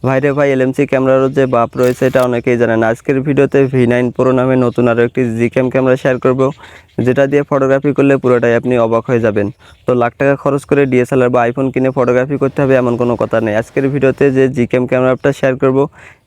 ভাইরে ভাই এলএমসি ক্যামেরারও যে বাপ রয়েছে এটা অনেকেই জানেন। আজকের ভিডিওতে V9 Pro নামে নতুন আরও একটি জিক্যাম ক্যামেরা শেয়ার করব, যেটা দিয়ে ফটোগ্রাফি করলে পুরোটাই আপনি অবাক হয়ে যাবেন। তো লাখ টাকা খরচ করে ডিএসএলআর বা আইফোন কিনে ফটোগ্রাফি করতে হবে এমন কোনো কথা নেই। আজকের ভিডিওতে যে জিক্যাম ক্যামেরাটা শেয়ার করব,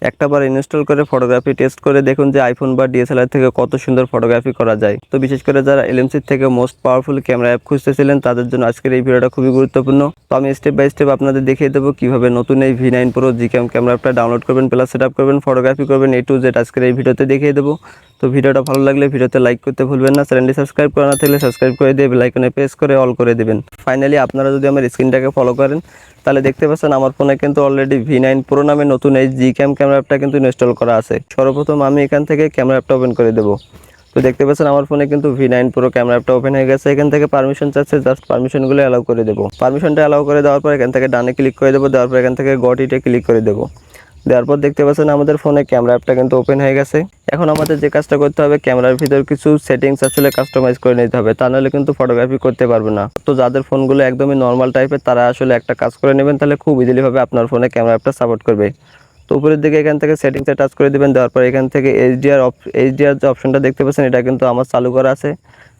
একটাবার ইনস্টল করে ফটোগ্রাফি টেস্ট করে দেখুন যে আইফোন বা ডিএসএলআর থেকে কত সুন্দর ফটোগ্রাফি করা যায়। তো বিশেষ করে যারা এলএমসির থেকে মোস্ট পাওয়ারফুল ক্যামেরা অ্যাপ খুঁজতেছিলেন তাদের জন্য আজকের এই ভিডিওটা খুবই গুরুত্বপূর্ণ। তো আমি স্টেপ বাই স্টেপ আপনাদের দেখিয়ে দেবো কীভাবে নতুন এই V9 Pro জিক্যাম ক্যামেরা অ্যাপটা ডাউনলোড করবেন, প্লাস সেটআপ করবেন, ফটোগ্রাফি করবেন, A to Z আজকের এই ভিডিওতে দেখিয়ে দেবো। তো ভিডিওটা ভালো লাগলে ভিডিওতে লাইক করতে ভুলবেন না, চ্যানেলটি সাবস্ক্রাইব করা না থাকলে সাবস্ক্রাইব করে দিয়ে বেল আইকনে প্রেস করে অল করে দেবেন। ফাইনালি আপনারা যদি আমার স্ক্রিনটাকে ফলো করেন তাহলে দেখতে পাচ্ছেন আমার ফোনে কিন্তু অলরেডি V9 Pro নামে নতুন এই জিক্যাম ক্যামেরা অ্যাপটা কিন্তু ইনস্টল করা আছে। সর্বপ্রথম আমি এখান থেকে ক্যামেরা অ্যাপটা ওপেন করে দেবো। তো দেখতে পাচ্ছেন আমার ফোনে কিন্তু V9 Pro ক্যামেরা অ্যাপটা ওপেন হয়ে গেছে। এখান থেকে পারমিশন চাচ্ছে, জাস্ট পারমিশনগুলো অ্যালাউ করে দেবো। পারমিশনটা অ্যালাউ করে দেওয়ার পর এখান থেকে ডানে ক্লিক করে দেবো, দেওয়ার পর এখান থেকে গট ইটে ক্লিক করে দেবো। দেওয়ার পর দেখতে পাচ্ছেন আমাদের ফোনে ক্যামেরা অ্যাপটা কিন্তু ওপেন হয়ে গেছে। এখন আমাদের যে কাজটা করতে হবে, ক্যামেরার ভিতর কিছু সেটিংস আসলে কাস্টমাইজ করে নিতে হবে, তা নাহলে কিন্তু ফটোগ্রাফি করতে পারবে না। তো যাদের ফোনগুলো একদমই নর্মাল টাইপের তারা আসলে একটা কাজ করে নেবেন, তাহলে খুব ইজিলি ভাবে আপনার ফোনে ক্যামেরা অ্যাপটা সাপোর্ট করবে। তো উপরের দিকে এখান থেকে সেটিংসে টাচ করে দেবেন, দেওয়ার পর এখান থেকে এইচডিআর যে অপশনটা দেখতে পাচ্ছেন এটা কিন্তু আমার চালু করা আছে,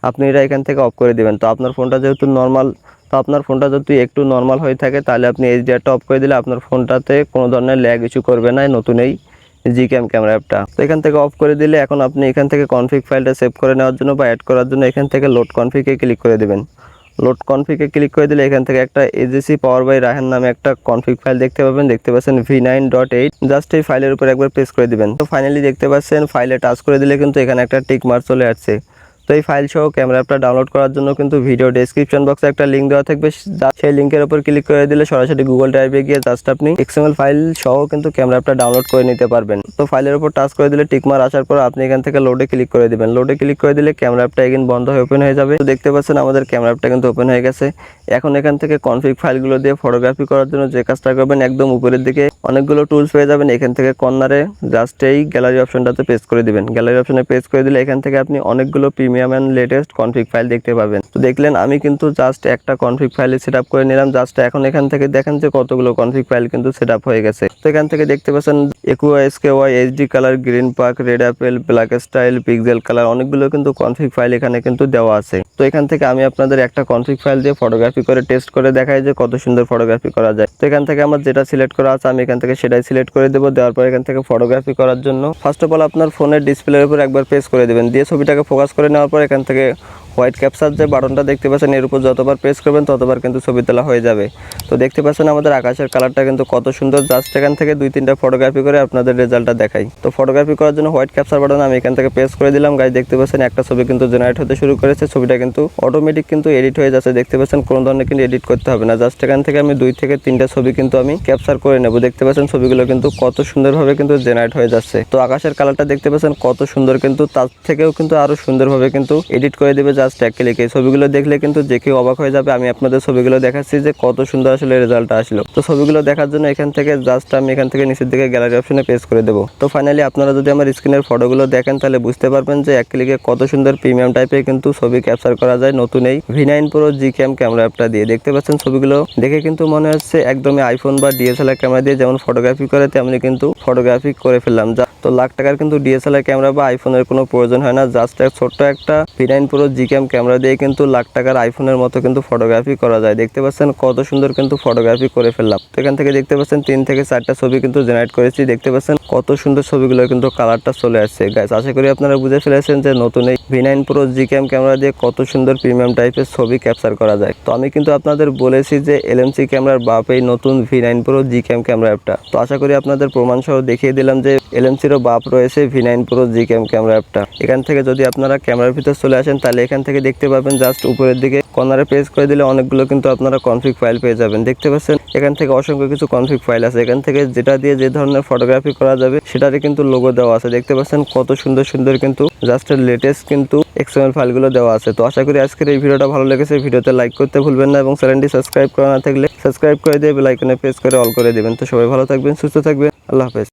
আপনি এটা এখান থেকে অফ করে দেবেন। তো আপনার ফোনটা যেহেতু নর্মাল, তো আপনার ফোনটা যদি একটু নর্মাল হয়ে থাকে তাহলে আপনি এইচডিআরটা অফ করে দিলে আপনার ফোনটাতে কোনো ধরনের ল্যাগ ইস্যু করবে না নতুন এই জিক্যাম ক্যামেরা অ্যাপটা। তো এখান থেকে অফ করে দিলে এখন আপনি এখান থেকে কনফিগ ফাইলটা সেভ করে নেওয়ার জন্য বা অ্যাড করার জন্য এখান থেকে লোড কনফিগে ক্লিক করে দেবেন। লোড কনফিগে ক্লিক করে দিলে এখান থেকে একটা এজিসি পাওয়ার বাই রায়হান নামে একটা কনফিগ ফাইল দেখতে পাবেন। দেখতে পাচ্ছেন V9.8, জাস্ট এই ফাইলের উপর একবার প্রেস করে দিবেন। তো ফাইনালি দেখতে পাচ্ছেন ফাইলে টাচ করে দিলে কিন্তু এখানে একটা টিক মার্ক চলে আসছে। তো এই ফাইল সহ ক্যামেরা অ্যাপটা ডাউনলোড করার জন্য কিন্তু ভিডিও ডেসক্রিপশন বক্সে একটা লিঙ্ক দেওয়া থাকবে, সেই লিঙ্কের উপর ক্লিক করে দিলে সরাসরি গুগল ড্রাইভে গিয়ে জাস্ট আপনি XML ফাইল সহ কিন্তু ক্যামেরা অ্যাপটা ডাউনলোড করে নিতে পারবেন। তো ফাইলের উপর টাচ করে দিলে টিকমার আসার পর আপনি এখান থেকে লোডে ক্লিক করে দিবেন। লোডে ক্লিক করে দিলে ক্যামেরা অ্যাপটা এগেইন বন্ধ হয়ে ওপেন হয়ে যাবে। তো দেখতে পাচ্ছেন আমাদের ক্যামেরা অ্যাপটা কিন্তু ওপেন হয়ে গেছে। এখন এখান থেকে কনফিগ ফাইলগুলো দিয়ে ফটোগ্রাফি করার জন্য যে কাজটা করবেন, একদম উপরের দিকে অনেকগুলো টুলস পেয়ে যাবেন। এখান থেকে কর্নারে জাস্ট এই গ্যালারি অপশনটাতে প্রেস করে দিবেন। গ্যালারি অপশনে প্রেস করে দিলে এখান থেকে আপনি অনেকগুলো premium and latest config file দেখতে পাবেন। তো দেখলেন আমি কিন্তু জাস্ট একটা কনফিগ ফাইল সেটআপ করে নিলাম। জাস্ট এখন এখান থেকে দেখেন যে কতগুলো কনফিগ ফাইল কিন্তু সেটআপ হয়ে গেছে। তো এখান থেকে দেখতে পাচ্ছেন EQSKY, HD colour, green park, red Apple, black style, pixel colour, অনেকগুলো কিন্তু কনফিগ ফাইল এখানে কিন্তু দেওয়া আছে। তো এখান থেকে আমি আপনাদের একটা কনফিগ ফাইল দিয়ে ফটোগ্রাফি করে টেস্ট করে দেখাই যে কত সুন্দর ফটোগ্রাফি করা যায়। তো এখান থেকে আমার যেটা সিলেক্ট করা আছে আমি এখান থেকে সেটাই সিলেক্ট করে দেবো। দেওয়ার পর এখান থেকে ফটোগ্রাফি করার জন্য ফার্স্ট অফ অল আপনার ফোনের ডিসপ্লের উপর একবার প্রেস করে দেবেন, দিয়ে ছবিটাকে ফোকাস করে নেওয়ার পর এখান থেকে হোয়াইট ক্যাপচার যে বাটনটা দেখতে পাচ্ছেন এর উপর যতবার প্রেস করবেন ততবার কিন্তু ছবি তোলা হয়ে যাবে। তো দেখতে পাচ্ছেন আমাদের আকাশের কালারটা কিন্তু কত সুন্দর। জাস্ট এখান থেকে 2-3টা ফটোগ্রাফি করে আপনাদের রেজাল্টটা দেখাই। তো ফটোগ্রাফি করার জন্য হোয়াইট ক্যাপচার বাটন আমি এখান থেকে প্রেস করে দিলাম। গাইস দেখতে পাচ্ছেন একটা ছবি কিন্তু জেনারেট হতে শুরু করেছে। ছবিটা কিন্তু অটোমেটিক কিন্তু এডিট হয়ে যাচ্ছে। দেখতে পাচ্ছেন কোনো ধরনের কিন্তু এডিট করতে হবে না। জাস্ট এখান থেকে আমি 2 থেকে 3টা ছবি কিন্তু আমি ক্যাপচার করে নেব। দেখতে পাচ্ছেন ছবিগুলো কিন্তু কত সুন্দরভাবে কিন্তু জেনারেট হয়ে যাচ্ছে। তো আকাশের কালারটা দেখতে পাচ্ছেন কত সুন্দর, কিন্তু তার থেকেও কিন্তু আরো সুন্দরভাবে কিন্তু এডিট করে দেবে জাস্ট এক ক্লিকে। ছবিগুলো দেখলে কিন্তু যে কেউ অবাক হয়ে যাবে। আমি আপনাদের ছবিগুলো দেখাচ্ছি যে কত সুন্দর আসলে রেজাল্টটা আসলো। তো ছবিগুলো দেখার জন্য এখান থেকে জাস্ট আমি এখান থেকে নিচের দিকে গ্যালারি অপশনে প্রেস করে দেবো। তো ফাইনালি আপনারা যদি আমার স্ক্রিনের ফটোগুলো দেখেন তাহলে বুঝতে পারবেন যে এক ক্লিকে কত সুন্দর প্রিমিয়াম টাইপের কিন্তু ছবি ক্যাপচার করা যায় নতুন এই V9 Pro জিক্যাম ক্যামেরা অ্যাপটা দিয়ে। দেখতে পাচ্ছেন ছবিগুলো দেখে কিন্তু মনে হচ্ছে একদমই আইফোন বা ডিএসএলআর ক্যামেরা দিয়ে যেমন ফটোগ্রাফি করে তেমনি কিন্তু ফটোগ্রাফি করে ফেললাম। তো লাখ টাকার কিন্তু ডিএসএলআর ক্যামেরা বা আইফোনের কোনো প্রয়োজন হয় না। জাস্ট ছোট্ট একটা V9 Pro জিক্যাম ক্যামেরা দিয়ে কিন্তু লাখ টাকার আইফোনের মতো কিন্তু ফটোগ্রাফি করা যায়। দেখতে পাচ্ছেন কত সুন্দর কিন্তু ফটোগ্রাফি করে ফেললাম। তো এখান থেকে দেখতে পাচ্ছেন 3 থেকে 4টা ছবি কিন্তু জেনারেট করেছি। দেখতে পাচ্ছেন কত সুন্দর ছবিগুলো কিন্তু কালারটা চলে আসছে। গাইস আশা করি আপনারা বুঝে ফেলেছেন যে নতুন এই V9 Pro জিক্যাম ক্যামেরা দিয়ে কত সুন্দর প্রিমিয়াম টাইপের ছবি ক্যাপচার করা যায়। তো আমি কিন্তু আপনাদের বলেছি যে এলএমসি ক্যামেরার বাপ এই নতুন V9 Pro জিক্যাম ক্যামেরা অ্যাপটা। তো আশা করি আপনাদের প্রমাণ সহ দেখিয়ে দিলাম যে এলএমসিরও বাপ রয়েছে V9 Pro জিক্যাম ক্যামেরা অ্যাপটা। এখান থেকে যদি আপনারা ক্যামেরার ভিতর চলে আসেন তাহলে এখান থেকে দেখতে পাবেন জাস্ট উপরের দিকে কর্নারে প্রেস করে দিলে অনেকগুলো কিন্তু আপনারা কনফিগ ফাইল পেয়ে যাবেন। দেখতে পাচ্ছেন এখান থেকে অসংখ্য কিছু কনফিগ ফাইল আছে। এখান থেকে যেটা দিয়ে যে ধরনের ফটোগ্রাফি করা যাবে সেটারই কিন্তু লোগো দেওয়া আছে। দেখতে পাচ্ছেন কত সুন্দর সুন্দর কিন্তু জাস্ট লেটেস্ট কিন্তু XML ফাইলগুলো দেওয়া আছে। তো আশা করি আজকের এই ভিডিওটা ভালো লেগেছে। ভিডিওতে লাইক করতে ভুলবেন না এবং চ্যানেলটি সাবস্ক্রাইব করা না থাকলে সাবস্ক্রাইব করে দিয়ে বেল আইকনে প্রেস করে অল করে দেবেন। তো সবাই ভালো থাকবেন, সুস্থ থাকবেন, আল্লাহ হাফেজ।